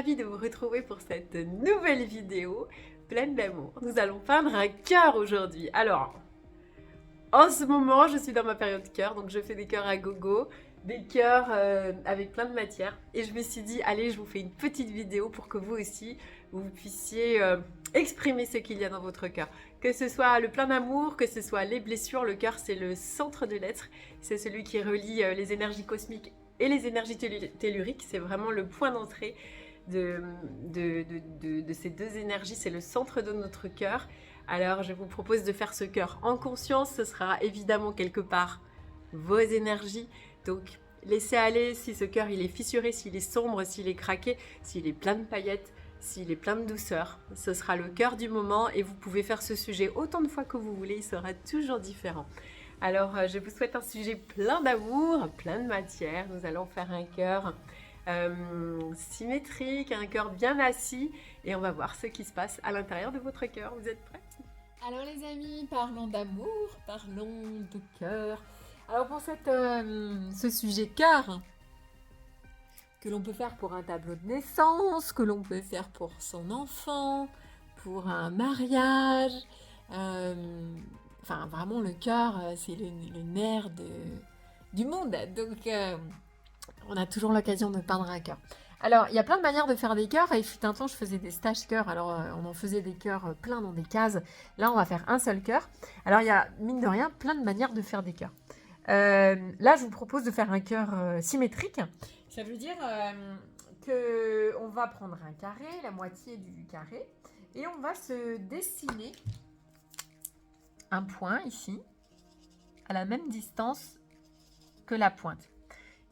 ravie de vous retrouver pour cette nouvelle vidéo pleine d'amour. Nous allons peindre un cœur aujourd'hui. Alors, en ce moment, je suis dans ma période cœur, donc je fais des cœurs à gogo, des cœurs avec plein de matière. Et je me suis dit, allez, je vous fais une petite vidéo pour que vous aussi, vous puissiez exprimer ce qu'il y a dans votre cœur. Que ce soit le plein d'amour, que ce soit les blessures, le cœur c'est le centre de l'être. C'est celui qui relie les énergies cosmiques et les énergies telluriques. C'est vraiment le point d'entrée de ces deux énergies. C'est le centre de notre cœur. Alors je vous propose de faire ce cœur en conscience. Ce sera évidemment quelque part vos énergies. Donc laissez aller si ce cœur il est fissuré, s'il est sombre, s'il est craqué, s'il est plein de paillettes, s'il est plein de douceur. Ce sera le cœur du moment et vous pouvez faire ce sujet autant de fois que vous voulez. Il sera toujours différent. Alors je vous souhaite un sujet plein d'amour, plein de matière. Nous allons faire un cœur symétrique, un cœur bien assis et on va voir ce qui se passe à l'intérieur de votre cœur. Vous êtes prêts? Alors les amis, parlons d'amour, parlons de cœur. Alors pour ce sujet cœur, que l'on peut faire pour un tableau de naissance, que l'on peut faire pour son enfant, pour un mariage, enfin vraiment le cœur c'est le nerf du monde, donc on a toujours l'occasion de peindre un cœur. Alors, il y a plein de manières de faire des cœurs, et il fut un temps, je faisais des stages cœurs, alors on en faisait des cœurs plein dans des cases. Là, on va faire un seul cœur. Alors, il y a, mine de rien, plein de manières de faire des cœurs. Là, je vous propose de faire un cœur symétrique. Ça veut dire qu'on va prendre un carré, la moitié du carré, et on va se dessiner un point ici, à la même distance que la pointe.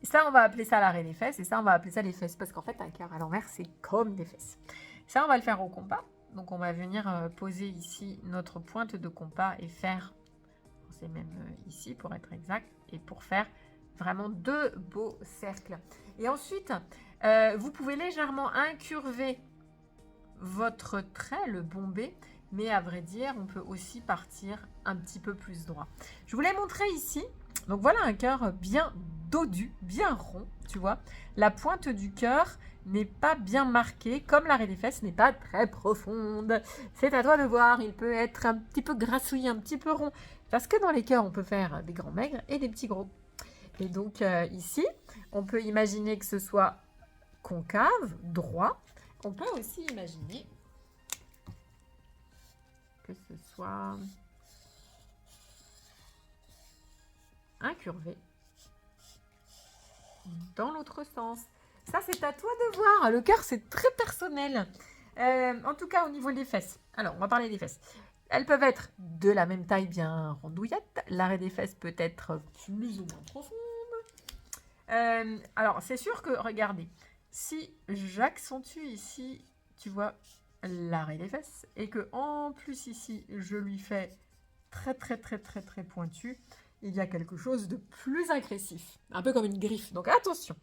Et ça, on va appeler ça l'arrêt des fesses. Et ça, on va appeler ça les fesses. Parce qu'en fait, un cœur à l'envers, c'est comme des fesses. Ça, on va le faire au compas. Donc, on va venir poser ici notre pointe de compas et faire, c'est même ici pour être exact, et pour faire vraiment deux beaux cercles. Et ensuite, vous pouvez légèrement incurver votre trait, le bomber. Mais à vrai dire, on peut aussi partir un petit peu plus droit. Je vous l'ai montré ici. Donc voilà un cœur bien dodu, bien rond, tu vois. La pointe du cœur n'est pas bien marquée, comme l'arrêt des fesses n'est pas très profonde. C'est à toi de voir, il peut être un petit peu grassouillet, un petit peu rond. Parce que dans les cœurs, on peut faire des grands maigres et des petits gros. Et donc ici, on peut imaginer que ce soit concave, droit. On peut aussi imaginer que ce soit incurvé dans l'autre sens. Ça, c'est à toi de voir. Le cœur, c'est très personnel. En tout cas, au niveau des fesses. Alors, on va parler des fesses. Elles peuvent être de la même taille, bien rondouillettes. L'arrêt des fesses peut être plus ou moins profonde. Alors, c'est sûr que, regardez, si j'accentue ici, tu vois, l'arrêt des fesses, et que en plus ici, je lui fais très pointu, il y a quelque chose de plus agressif, un peu comme une griffe, donc attention.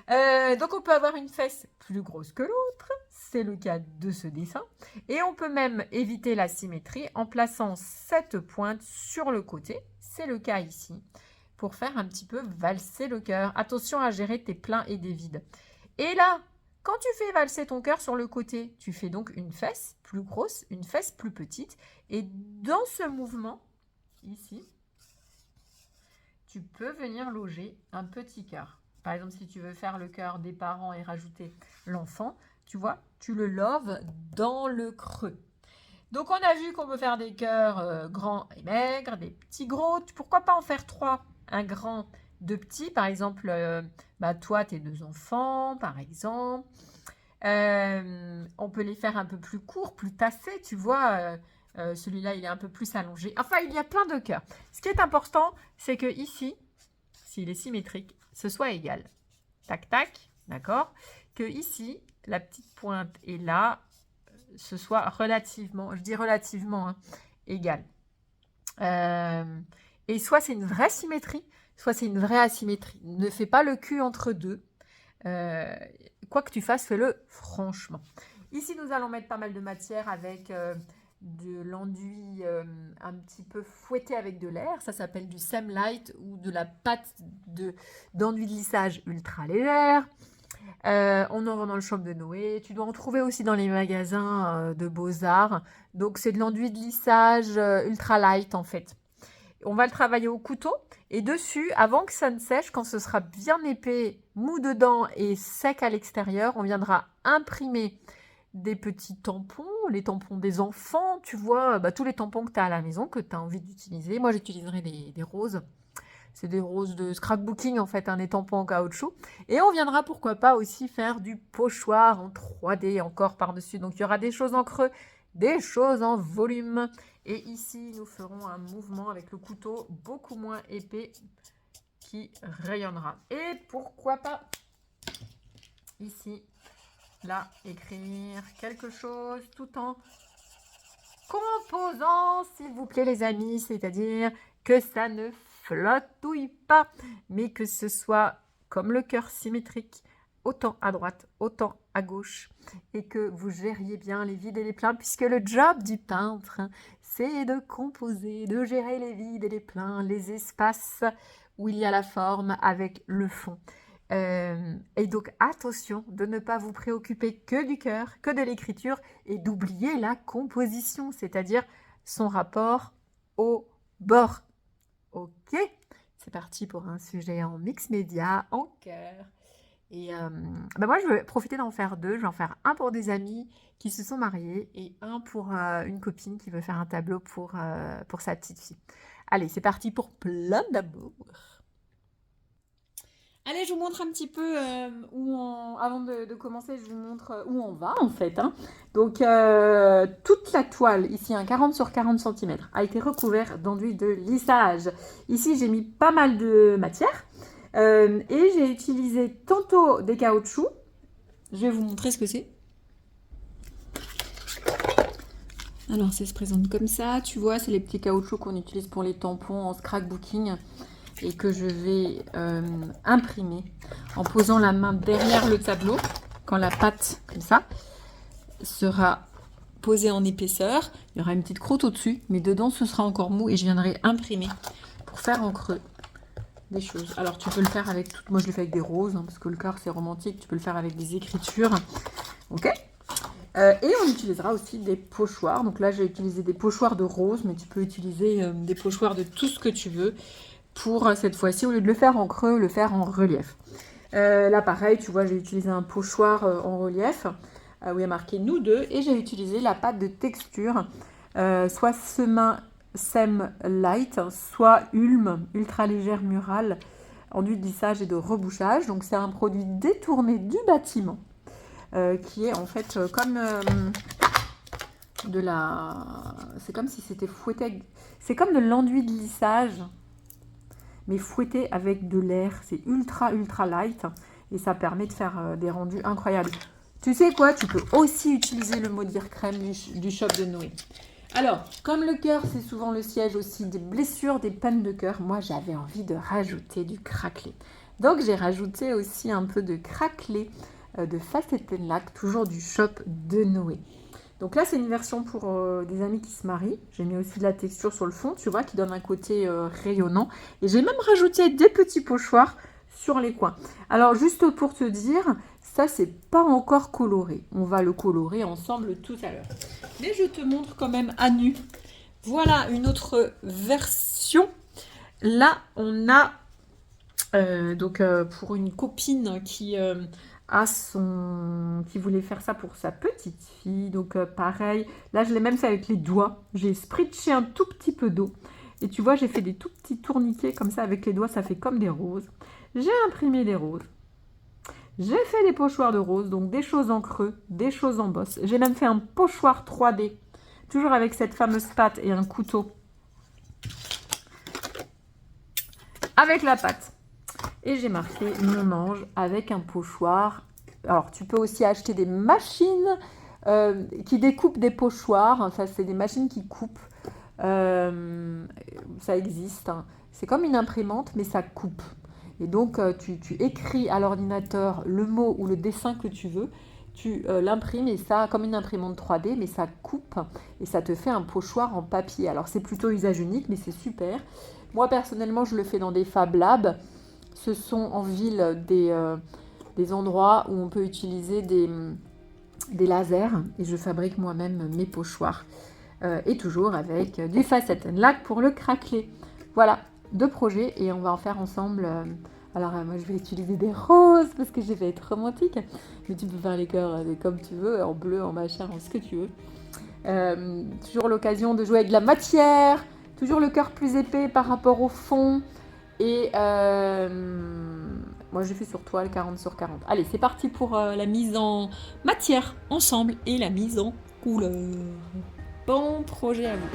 Donc on peut avoir une fesse plus grosse que l'autre, c'est le cas de ce dessin, et on peut même éviter la symétrie en plaçant cette pointe sur le côté, c'est le cas ici, pour faire un petit peu valser le cœur. Attention à gérer tes pleins et des vides. Et là, quand tu fais valser ton cœur sur le côté, tu fais donc une fesse plus grosse, une fesse plus petite, et dans ce mouvement, ici, tu peux venir loger un petit cœur. Par exemple, si tu veux faire le cœur des parents et rajouter l'enfant, tu vois, tu le loves dans le creux. Donc, on a vu qu'on peut faire des cœurs grands et maigres, des petits gros. Pourquoi pas en faire trois? Un grand, deux petits. Par exemple, toi, tes deux enfants, par exemple. On peut les faire un peu plus courts, plus tassés, tu vois. Celui-là, il est un peu plus allongé. Enfin, il y a plein de cœurs. Ce qui est important, c'est que ici, s'il est symétrique, ce soit égal. Tac, tac, d'accord? Que ici, la petite pointe est là, ce soit relativement, je dis relativement, hein, égal. Et soit c'est une vraie symétrie, soit c'est une vraie asymétrie. Ne fais pas le cul entre deux. Quoi que tu fasses, fais-le franchement. Ici, nous allons mettre pas mal de matière avec de l'enduit un petit peu fouetté avec de l'air. Ça s'appelle du Semlight ou de la pâte d'enduit de lissage ultra légère. On en vend dans le shop de Noé. Tu dois en trouver aussi dans les magasins de Beaux-Arts. Donc, c'est de l'enduit de lissage ultra light en fait. On va le travailler au couteau et dessus, avant que ça ne sèche, quand ce sera bien épais, mou dedans et sec à l'extérieur, on viendra imprimer des petits tampons, les tampons des enfants, tu vois, tous les tampons que tu as à la maison, que tu as envie d'utiliser. Moi, j'utiliserai des roses. C'est des roses de scrapbooking en fait, des tampons en caoutchouc. Et on viendra pourquoi pas aussi faire du pochoir en 3D encore par-dessus. Donc il y aura des choses en creux, des choses en volume. Et ici, nous ferons un mouvement avec le couteau beaucoup moins épais qui rayonnera. Et pourquoi pas ici, là, écrire quelque chose tout en composant, s'il vous plaît les amis, c'est-à-dire que ça ne flottouille pas, mais que ce soit comme le cœur symétrique, autant à droite, autant à gauche, et que vous gériez bien les vides et les pleins, puisque le job du peintre, c'est de composer, de gérer les vides et les pleins, les espaces où il y a la forme avec le fond. Et donc attention de ne pas vous préoccuper que du cœur, que de l'écriture, et d'oublier la composition, c'est-à-dire son rapport au bord. Ok, c'est parti pour un sujet en mix média, en cœur. Et moi, je vais profiter d'en faire deux. Je vais en faire un pour des amis qui se sont mariés et un pour une copine qui veut faire un tableau pour sa petite fille. Allez, c'est parti pour plein d'amour. Allez, je vous montre un petit peu avant de commencer, je vous montre où on va en fait. Donc, toute la toile, ici, 40 sur 40 cm, a été recouverte d'enduit de lissage. Ici, j'ai mis pas mal de matière et j'ai utilisé tantôt des caoutchoucs. Je vais vous montrer ce que c'est. Alors, ça se présente comme ça. Tu vois, c'est les petits caoutchoucs qu'on utilise pour les tampons en scrapbooking et que je vais imprimer en posant la main derrière le tableau quand la pâte, comme ça, sera posée en épaisseur. Il y aura une petite croûte au-dessus, mais dedans, ce sera encore mou et je viendrai imprimer pour faire en creux des choses. Alors, tu peux le faire avec... Moi, je le fais avec des roses, parce que le cœur, c'est romantique. Tu peux le faire avec des écritures. Ok. Et on utilisera aussi des pochoirs. Donc là, j'ai utilisé des pochoirs de rose, mais tu peux utiliser des pochoirs de tout ce que tu veux pour cette fois-ci, au lieu de le faire en creux, le faire en relief. Là, pareil, tu vois, j'ai utilisé un pochoir en relief où il y a marqué nous deux et j'ai utilisé la pâte de texture, soit Sem Light, soit Ulm, ultra légère murale, enduit de lissage et de rebouchage. Donc, c'est un produit détourné du bâtiment. Qui est en fait comme c'est comme si c'était fouetté. C'est comme de l'enduit de lissage, mais fouetté avec de l'air. C'est ultra light et ça permet de faire des rendus incroyables. Tu sais quoi, tu peux aussi utiliser le Maudire crème du shop de Noé. Alors, comme le cœur, c'est souvent le siège aussi des blessures, des peines de cœur, moi j'avais envie de rajouter du craquelé. Donc j'ai rajouté aussi un peu de craquelé de Facette Lac, toujours du shop de Noé. Donc là, c'est une version pour des amis qui se marient. J'ai mis aussi de la texture sur le fond, tu vois, qui donne un côté rayonnant. Et j'ai même rajouté des petits pochoirs sur les coins. Alors, juste pour te dire, ça, c'est pas encore coloré. On va le colorer ensemble tout à l'heure. Mais je te montre quand même à nu. Voilà une autre version. Là, on a pour une copine qui voulait faire ça pour sa petite fille. Donc pareil, là je l'ai même fait avec les doigts. J'ai spritché un tout petit peu d'eau. Et tu vois, j'ai fait des tout petits tourniquets comme ça avec les doigts, ça fait comme des roses. J'ai imprimé des roses. J'ai fait des pochoirs de roses, donc des choses en creux, des choses en bosse. J'ai même fait un pochoir 3D, toujours avec cette fameuse pâte et un couteau. Avec la pâte. Et j'ai marqué mon ange avec un pochoir. Alors, tu peux aussi acheter des machines qui découpent des pochoirs. Enfin, c'est des machines qui coupent. Ça existe. C'est comme une imprimante, mais ça coupe. Et donc, tu écris à l'ordinateur le mot ou le dessin que tu veux. Tu l'imprimes et ça, comme une imprimante 3D, mais ça coupe et ça te fait un pochoir en papier. Alors, c'est plutôt usage unique, mais c'est super. Moi, personnellement, je le fais dans des Fab Labs. Ce sont en ville des endroits où on peut utiliser des lasers. Et je fabrique moi-même mes pochoirs. Et toujours avec du Facet and Lac pour le craqueler. Voilà, 2 projets et on va en faire ensemble. Alors moi je vais utiliser des roses parce que je vais être romantique. Mais tu peux faire les cœurs comme tu veux, en bleu, en machin, en ce que tu veux. Toujours l'occasion de jouer avec de la matière. Toujours le cœur plus épais par rapport au fond. Et moi je fais sur toile 40 sur 40. Allez, c'est parti pour la mise en matière ensemble et la mise en couleur. Bon projet à vous.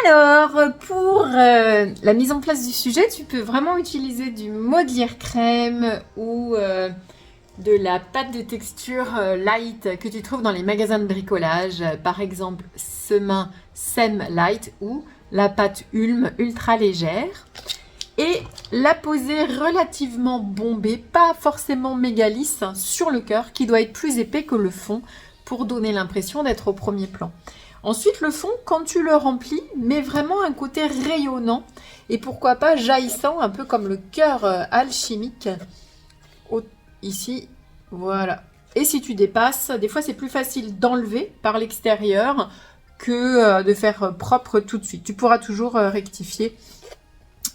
Alors, pour la mise en place du sujet, tu peux vraiment utiliser du modelire crème ou de la pâte de texture light que tu trouves dans les magasins de bricolage. Par exemple, Semin Sem Light ou la pâte Ulm ultra légère. Et la poser relativement bombée, pas forcément méga lisse, sur le cœur qui doit être plus épais que le fond pour donner l'impression d'être au premier plan. Ensuite, le fond, quand tu le remplis, met vraiment un côté rayonnant et pourquoi pas jaillissant, un peu comme le cœur alchimique. Ici, voilà. Et si tu dépasses, des fois c'est plus facile d'enlever par l'extérieur que de faire propre tout de suite. Tu pourras toujours rectifier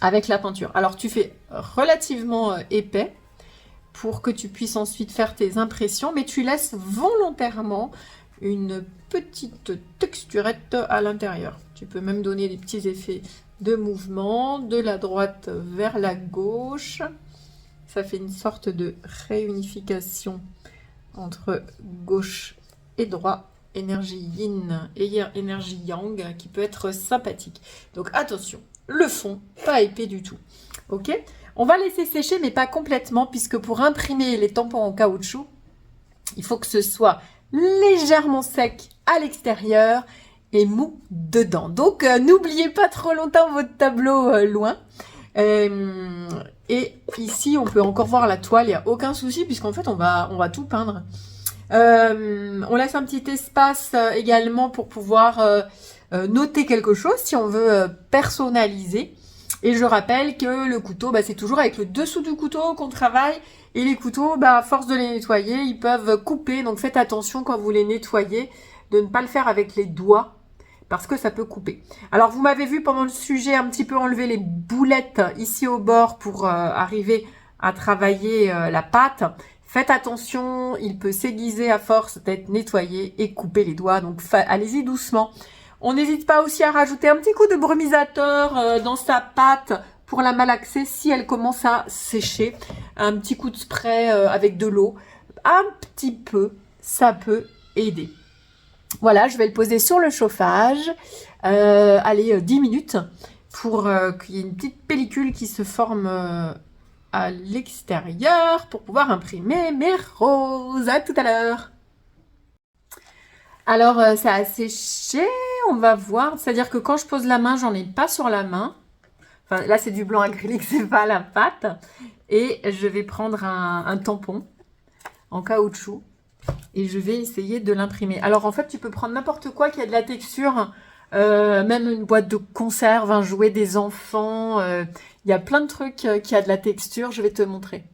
avec la peinture. Alors tu fais relativement épais pour que tu puisses ensuite faire tes impressions, mais tu laisses volontairement une petite texturette à l'intérieur. Tu peux même donner des petits effets de mouvement de la droite vers la gauche. Ça fait une sorte de réunification entre gauche et droit, énergie yin et énergie yang qui peut être sympathique. Donc attention, le fond, pas épais du tout. Ok ? On va laisser sécher, mais pas complètement, puisque pour imprimer les tampons en caoutchouc, il faut que ce soit légèrement sec à l'extérieur et mou dedans. Donc n'oubliez pas trop longtemps votre tableau loin. Et ici on peut encore voir la toile, il n'y a aucun souci puisqu'en fait on va tout peindre. On laisse un petit espace également pour pouvoir noter quelque chose si on veut personnaliser. Et je rappelle que le couteau, c'est toujours avec le dessous du couteau qu'on travaille. Et les couteaux, à force de les nettoyer, ils peuvent couper. Donc faites attention quand vous les nettoyez de ne pas le faire avec les doigts parce que ça peut couper. Alors vous m'avez vu pendant le sujet un petit peu enlever les boulettes ici au bord pour arriver à travailler la pâte. Faites attention, il peut s'aiguiser à force d'être nettoyé et couper les doigts. Donc allez-y doucement. On n'hésite pas aussi à rajouter un petit coup de brumisateur dans sa pâte pour la malaxer si elle commence à sécher. Un petit coup de spray avec de l'eau. Un petit peu, ça peut aider. Voilà, je vais le poser sur le chauffage. Allez, 10 minutes pour qu'il y ait une petite pellicule qui se forme à l'extérieur pour pouvoir imprimer mes roses. À tout à l'heure. Alors, ça a séché, on va voir. C'est-à-dire que quand je pose la main, j'en ai pas sur la main. Enfin, là, c'est du blanc acrylique, c'est pas la pâte. Et je vais prendre un tampon en caoutchouc et je vais essayer de l'imprimer. Alors, en fait, tu peux prendre n'importe quoi qui a de la texture, même une boîte de conserve, un jouet des enfants. Il y a plein de trucs qui a de la texture. Je vais te montrer.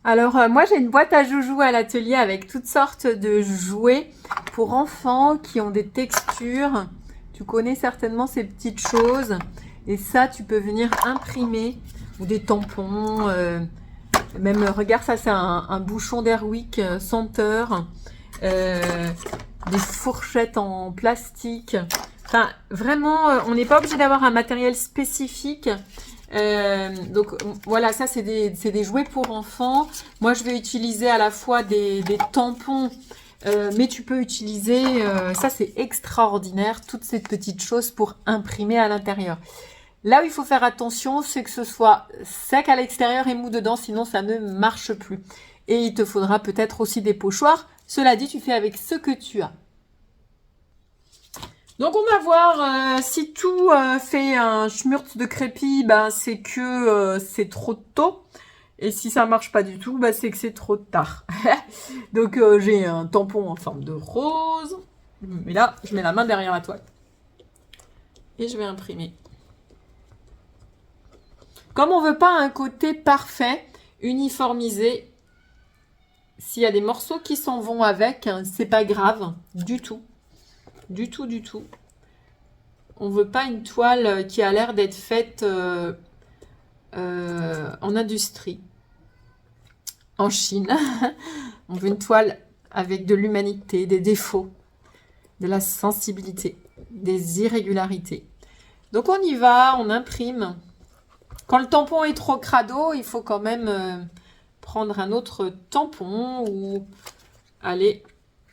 Alors, moi, j'ai une boîte à joujoux à l'atelier avec toutes sortes de jouets pour enfants qui ont des textures. Tu connais certainement ces petites choses. Et ça, tu peux venir imprimer. Ou des tampons. Même, regarde, ça, c'est un bouchon d'Airwick senteur. Des fourchettes en plastique. Enfin, vraiment, on n'est pas obligé d'avoir un matériel spécifique. Donc voilà, ça c'est des jouets pour enfants. Moi, je vais utiliser à la fois des tampons, mais tu peux utiliser, ça c'est extraordinaire, toutes ces petites choses pour imprimer à l'intérieur. Là où il faut faire attention, c'est que ce soit sec à l'extérieur et mou dedans, sinon ça ne marche plus. Et il te faudra peut-être aussi des pochoirs. Cela dit, tu fais avec ce que tu as. Donc on va voir si tout fait un schmurz de crépi, ben, c'est que c'est trop tôt. Et si ça marche pas du tout, ben, c'est que c'est trop tard. Donc j'ai un tampon en forme de rose. Mais là, je mets la main derrière la toile. Et je vais imprimer. Comme on veut pas un côté parfait, uniformisé, s'il y a des morceaux qui s'en vont avec, hein, c'est pas grave du tout. Du tout, du tout. On veut pas une toile qui a l'air d'être faite en industrie, en Chine. On veut une toile avec de l'humanité, des défauts, de la sensibilité, des irrégularités. Donc on y va, on imprime. Quand le tampon est trop crado, il faut quand même prendre un autre tampon ou aller...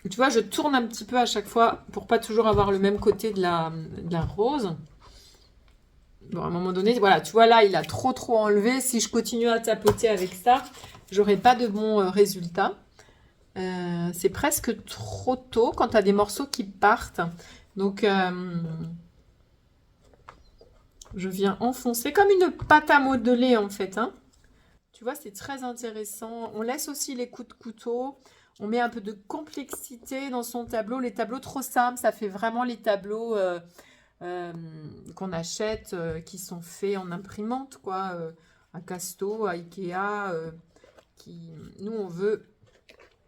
Tu vois, je tourne un petit peu à chaque fois pour pas toujours avoir le même côté de la rose. Bon, à un moment donné, voilà, tu vois, là, il a trop enlevé. Si je continue à tapoter avec ça, j'aurai pas de bons résultats. C'est presque trop tôt quand tu as des morceaux qui partent. Donc, je viens enfoncer comme une pâte à modeler, en fait. Hein. Tu vois, c'est très intéressant. On laisse aussi les coups de couteau. On met un peu de complexité dans son tableau. Les tableaux trop simples, ça fait vraiment les tableaux qu'on achète, qui sont faits en imprimante, quoi. À Casto, à Ikea. Nous, on veut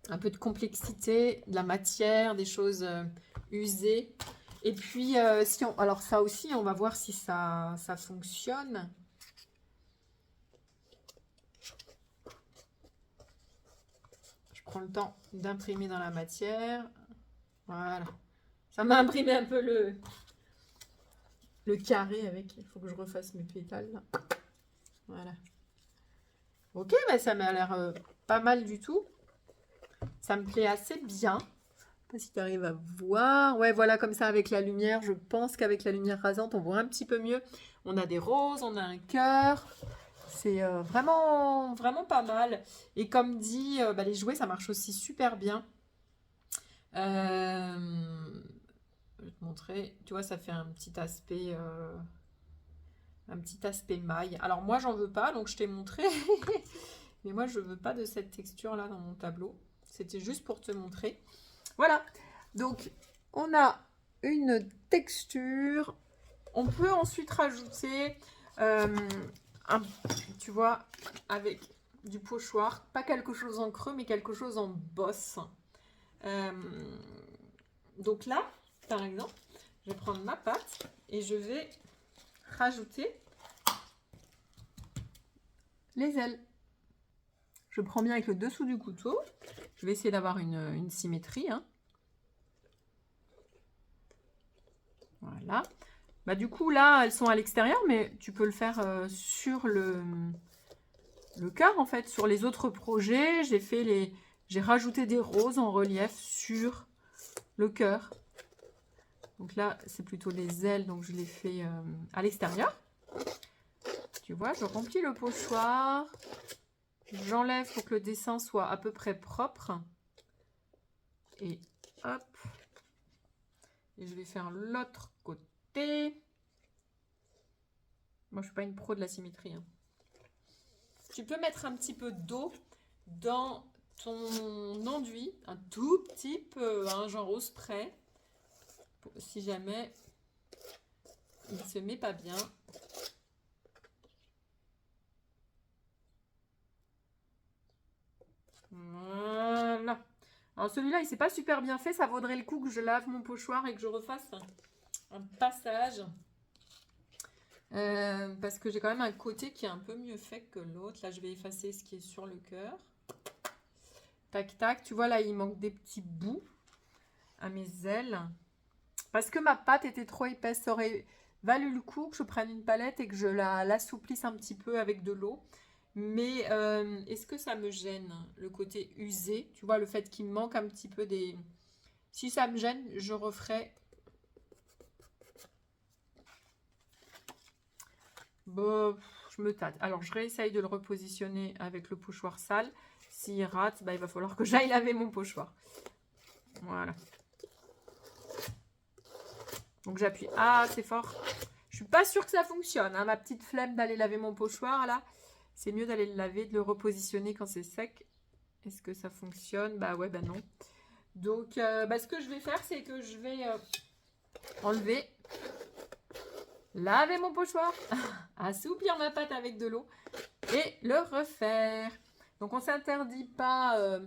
un peu de complexité, de la matière, des choses usées. Et puis, alors ça aussi, on va voir si ça fonctionne. Je prends le temps d'imprimer dans la matière. Voilà. Ça m'a imprimé un peu le carré avec. Il faut que je refasse mes pétales. Là. Voilà. Ok, bah ça m'a l'air pas mal du tout. Ça me plaît assez bien. Je sais pas si tu arrives à voir. Ouais, voilà, comme ça avec la lumière. Je pense qu'avec la lumière rasante, on voit un petit peu mieux. On a des roses, on a un cœur. C'est vraiment, vraiment pas mal. Et comme dit, bah, les jouets, ça marche aussi super bien. Je vais te montrer. Tu vois, ça fait un petit aspect maille. Alors moi, j'en veux pas, donc je t'ai montré. Mais moi, je veux pas de cette texture-là dans mon tableau. C'était juste pour te montrer. Voilà. Donc, on a une texture. On peut ensuite rajouter, tu vois, avec du pochoir. Pas quelque chose en creux, mais quelque chose en bosse. Donc là, par exemple, je vais prendre ma pâte et je vais rajouter les ailes. Je prends bien avec le dessous du couteau. Je vais essayer d'avoir une symétrie. Hein. Voilà. Bah, du coup, là, elles sont à l'extérieur, mais tu peux le faire sur le cœur, en fait. Sur les autres projets, j'ai rajouté des roses en relief sur le cœur. Donc là, c'est plutôt les ailes, donc je les fais à l'extérieur. Tu vois, je remplis le pochoir. J'enlève pour que le dessin soit à peu près propre. Et hop. Et je vais faire l'autre côté. Moi, je suis pas une pro de la symétrie, hein. Tu peux mettre un petit peu d'eau dans ton enduit, un tout petit peu, hein, genre au spray, si jamais il se met pas bien. Voilà. Alors celui-là, il s'est pas super bien fait. Ça vaudrait le coup que je lave mon pochoir et que je refasse un passage. Parce que j'ai quand même un côté qui est un peu mieux fait que l'autre. Là, je vais effacer ce qui est sur le cœur. Tac, tac. Tu vois, là, il manque des petits bouts à mes ailes. Parce que ma pâte était trop épaisse. Ça aurait valu le coup que je prenne une palette et que je l'assouplisse un petit peu avec de l'eau. Mais est-ce que ça me gêne, le côté usé? Tu vois, le fait qu'il me manque un petit peu des... Si ça me gêne, je referai... Bon, je me tâte. Alors, je réessaye de le repositionner avec le pochoir sale. S'il rate, bah, il va falloir que j'aille laver mon pochoir. Voilà. Donc, j'appuie assez fort. Je suis pas sûre que ça fonctionne, hein, ma petite flemme d'aller laver mon pochoir, là. C'est mieux d'aller le laver, de le repositionner quand c'est sec. Est-ce que ça fonctionne? Bah ouais, bah non. Donc, ce que je vais faire, c'est que je vais enlever, laver mon pochoir, assouplir ma pâte avec de l'eau et le refaire. Donc, on ne s'interdit pas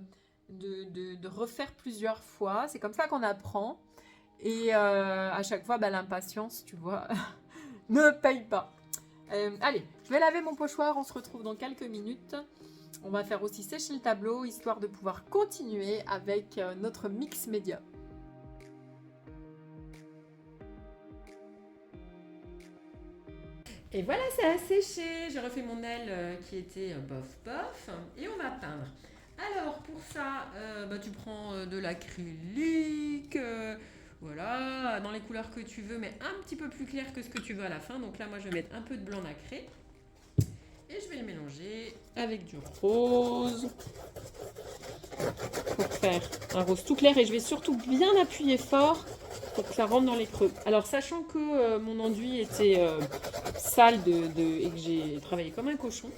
de refaire plusieurs fois. C'est comme ça qu'on apprend. Et à chaque fois, bah, l'impatience, tu vois, ne paye pas. Allez, je vais laver mon pochoir. On se retrouve dans quelques minutes. On va faire aussi sécher le tableau, histoire de pouvoir continuer avec notre mix média. Et voilà, ça a séché. J'ai refait mon aile qui était bof bof. Et on va peindre. Alors, pour ça, tu prends de l'acrylique. Voilà, dans les couleurs que tu veux, mais un petit peu plus clair que ce que tu veux à la fin. Donc là, moi, je vais mettre un peu de blanc nacré. Et je vais le mélanger avec du rose pour faire un rose tout clair. Et je vais surtout bien appuyer fort pour que ça rentre dans les creux. Alors, sachant que mon enduit était sale et que j'ai travaillé comme un cochon,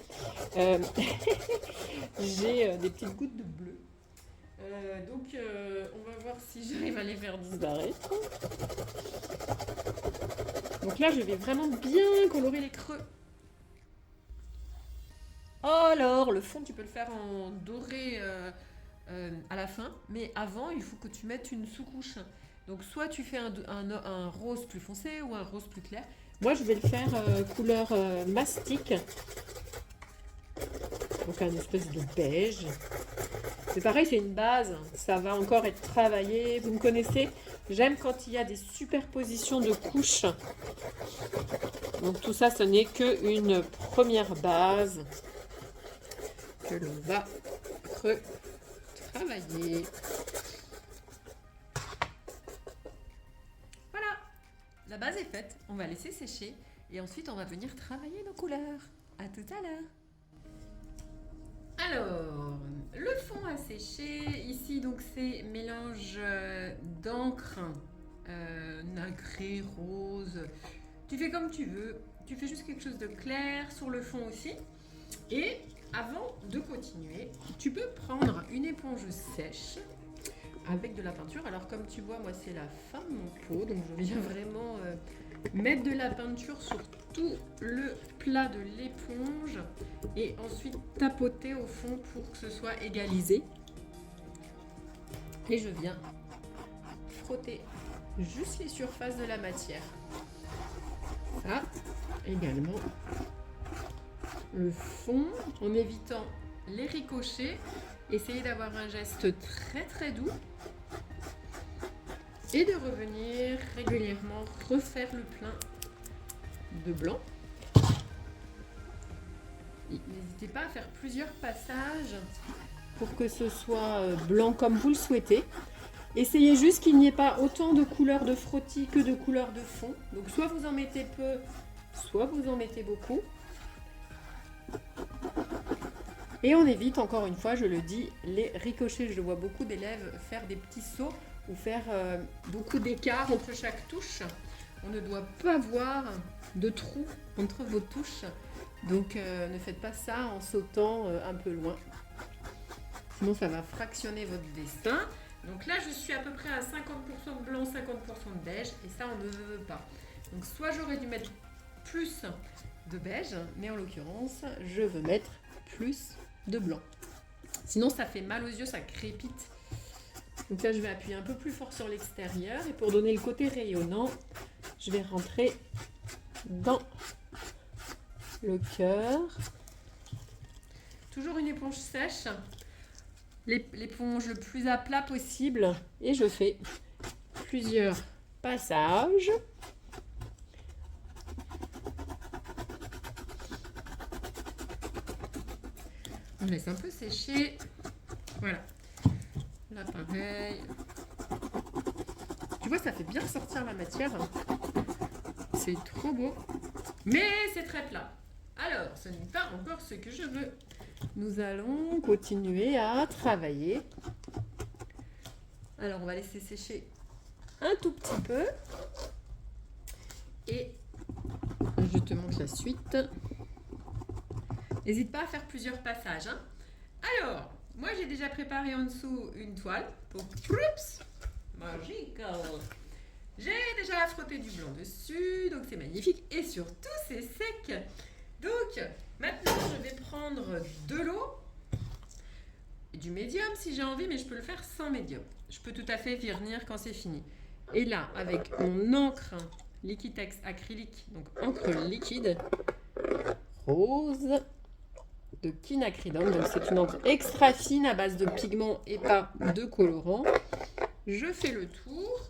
j'ai des petites gouttes de bleu. Donc, on va voir si j'arrive à les faire disparaître. Donc là, je vais vraiment bien colorer les creux. Alors, le fond, tu peux le faire en doré à la fin, mais avant, il faut que tu mettes une sous-couche. Donc, soit tu fais un rose plus foncé ou un rose plus clair. Moi, je vais le faire couleur mastic. Donc, un espèce de beige. C'est pareil, c'est une base. Ça va encore être travaillé. Vous me connaissez, j'aime quand il y a des superpositions de couches. Donc, tout ça, ce n'est qu'une première base que l'on va retravailler. Voilà, la base est faite. On va laisser sécher et ensuite on va venir travailler nos couleurs. À tout à l'heure. Alors, le fond a séché. Ici, donc, c'est mélange d'encre nacré, rose. Tu fais comme tu veux. Tu fais juste quelque chose de clair sur le fond aussi. Et avant de continuer, tu peux prendre une éponge sèche avec de la peinture. Alors comme tu vois, moi c'est la fin de mon pot, donc je viens vraiment mettre de la peinture sur tout le plat de l'éponge et ensuite tapoter au fond pour que ce soit égalisé. Et je viens frotter juste les surfaces de la matière. Ça également. Le fond, en évitant les ricochets. Essayez d'avoir un geste très très doux et de revenir régulièrement refaire le plein de blanc. N'hésitez pas à faire plusieurs passages pour que ce soit blanc comme vous le souhaitez. Essayez juste qu'il n'y ait pas autant de couleurs de frottis que de couleurs de fond. Donc soit vous en mettez peu, soit vous en mettez beaucoup. Et on évite, encore une fois, je le dis, les ricochets. Je vois beaucoup d'élèves faire des petits sauts ou faire beaucoup d'écart entre chaque touche. On ne doit pas voir de trous entre vos touches. Donc ne faites pas ça en sautant un peu loin. Sinon ça va fractionner votre dessin. Donc là je suis à peu près à 50% de blanc, 50% de beige. Et ça on ne veut pas. Donc soit j'aurais dû mettre plus de beige. Mais en l'occurrence je veux mettre plus de blanc. Sinon ça fait mal aux yeux, ça crépite. Donc là je vais appuyer un peu plus fort sur l'extérieur. Et pour donner le côté rayonnant, je vais rentrer dans le cœur. Toujours une éponge sèche, l'éponge le plus à plat possible, et je fais plusieurs passages. On laisse un peu sécher. Voilà. Là pareil. Tu vois, ça fait bien ressortir la matière. C'est trop beau. Mais c'est très plat. Alors, ce n'est pas encore ce que je veux. Nous allons continuer à travailler. Alors, on va laisser sécher un tout petit peu. Et je te montre la suite. N'hésite pas à faire plusieurs passages. Hein. Alors, moi j'ai déjà préparé en dessous une toile. Donc, oups, magique. J'ai déjà frotté du blanc dessus, donc c'est magnifique. Et surtout, c'est sec. Donc, maintenant, je vais prendre de l'eau, du médium si j'ai envie, mais je peux le faire sans médium. Je peux tout à fait vernir quand c'est fini. Et là, avec mon encre Liquitex acrylique, donc encre liquide, rose, de quinacridone. Donc, c'est une encre extra fine à base de pigments et pas de colorant. Je fais le tour.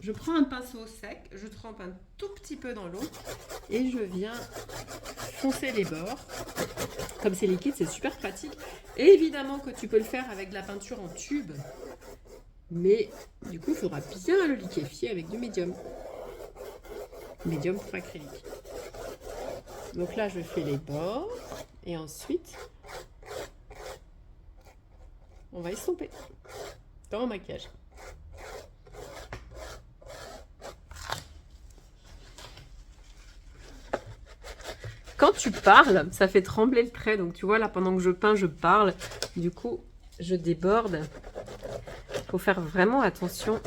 Je prends un pinceau sec, je trempe un tout petit peu dans l'eau et je viens foncer les bords. Comme c'est liquide, c'est super pratique. Et évidemment que tu peux le faire avec de la peinture en tube. Mais du coup, il faudra bien le liquéfier avec du médium. Médium pour acrylique. Donc là, je fais les bords et ensuite, on va estomper dans mon maquillage. Quand tu parles, ça fait trembler le trait. Donc tu vois, là, pendant que je peins, je parle. Du coup, je déborde. Il faut faire vraiment attention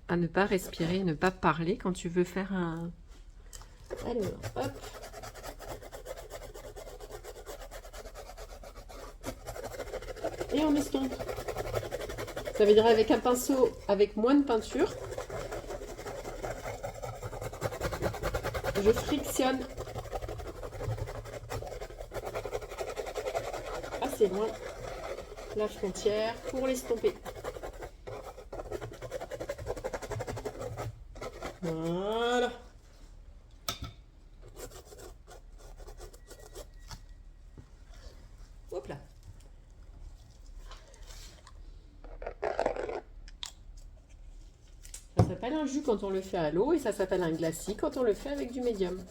à ne pas respirer, ne pas parler quand tu veux faire un... Alors, hop. Et on estompe. Ça veut dire avec un pinceau avec moins de peinture. Je frictionne assez loin la frontière pour l'estomper. Voilà. Hop là. Ça s'appelle un jus quand on le fait à l'eau et ça s'appelle un glacis quand on le fait avec du médium.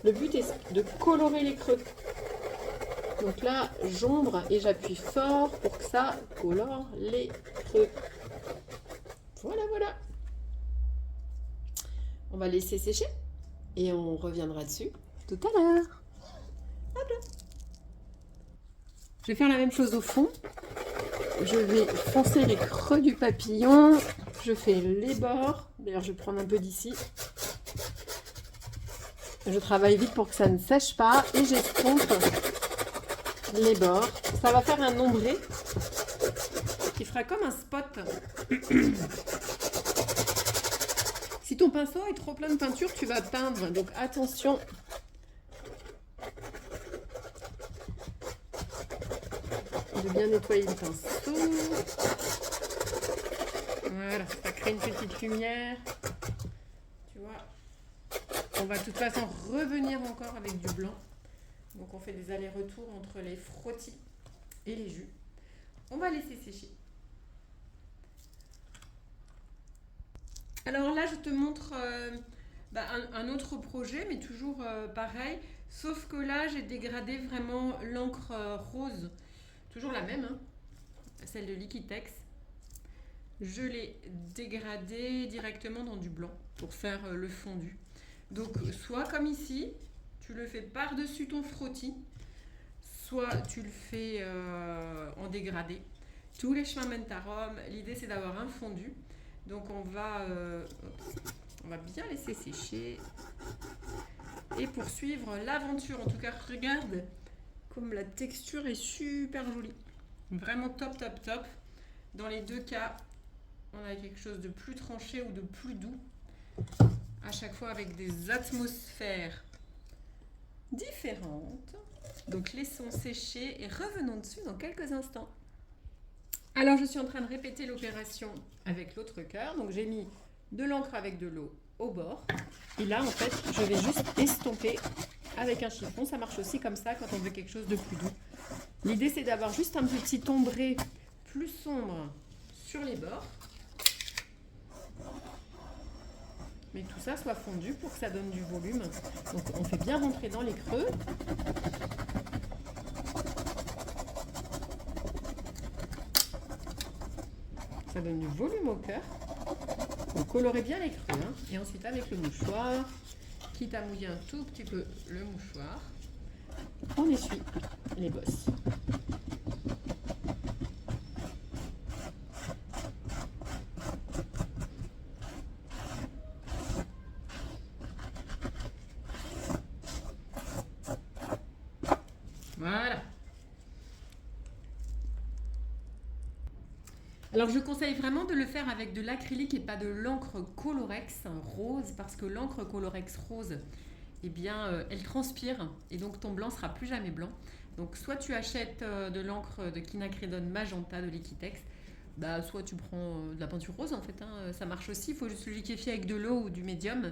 Le but est de colorer les creux. Donc là, j'ombre et j'appuie fort pour que ça colore les creux. Voilà, voilà. On va laisser sécher et on reviendra dessus tout à l'heure. Hop là. Je vais faire la même chose au fond. Je vais foncer les creux du papillon. Je fais les bords. D'ailleurs, je vais prendre un peu d'ici. Je travaille vite pour que ça ne sèche pas. Et j'estompe les bords. Ça va faire un ombré qui fera comme un spot. Si ton pinceau est trop plein de peinture, tu vas peindre. Donc attention. De bien nettoyer le pinceau. Voilà, ça crée une petite lumière. Tu vois. On va de toute façon revenir encore avec du blanc. Donc on fait des allers-retours entre les frottis et les jus. On va laisser sécher. Alors là, je te montre un autre projet, mais toujours pareil. Sauf que là, j'ai dégradé vraiment l'encre rose. Toujours la même, hein. celle de Liquitex, je l'ai dégradée directement dans du blanc pour faire le fondu. Donc soit comme ici, tu le fais par-dessus ton frottis, soit tu le fais en dégradé. Tous les chemins mènent à Rome. L'idée c'est d'avoir un fondu. Donc on va bien laisser sécher et poursuivre l'aventure. En tout cas, regarde comme la texture est super jolie. Vraiment top, top, top. Dans les deux cas, on a quelque chose de plus tranché ou de plus doux. À chaque fois avec des atmosphères différentes. Donc laissons sécher et revenons dessus dans quelques instants. Alors je suis en train de répéter l'opération avec l'autre cœur. Donc j'ai mis de l'encre avec de l'eau au bord. Et là en fait je vais juste estomper avec un chiffon. Ça marche aussi comme ça quand on veut quelque chose de plus doux. L'idée c'est d'avoir juste un petit ombré plus sombre sur les bords. Mais que tout ça soit fondu pour que ça donne du volume. Donc on fait bien rentrer dans les creux. Ça donne du volume au cœur. Donc colorez bien les creux. Hein. Et ensuite avec le mouchoir, quitte à mouiller un tout petit peu le mouchoir, on essuie les bosses. Voilà. Alors je conseille vraiment de le faire avec de l'acrylique et pas de l'encre Colorex rose, parce que l'encre Colorex rose, eh bien, elle transpire et donc ton blanc sera plus jamais blanc. Donc soit tu achètes de l'encre de Quinacridone Magenta de Liquitex, soit tu prends de la peinture rose en fait, hein, ça marche aussi, il faut juste le liquéfier avec de l'eau ou du médium.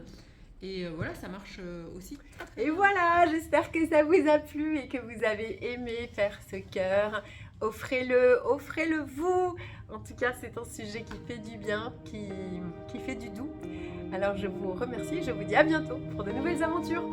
Et voilà, ça marche aussi. Et voilà, j'espère que ça vous a plu et que vous avez aimé faire ce cœur. Offrez-le vous. En tout cas, c'est un sujet qui fait du bien, qui fait du doux. Alors je vous remercie et je vous dis à bientôt pour de nouvelles aventures.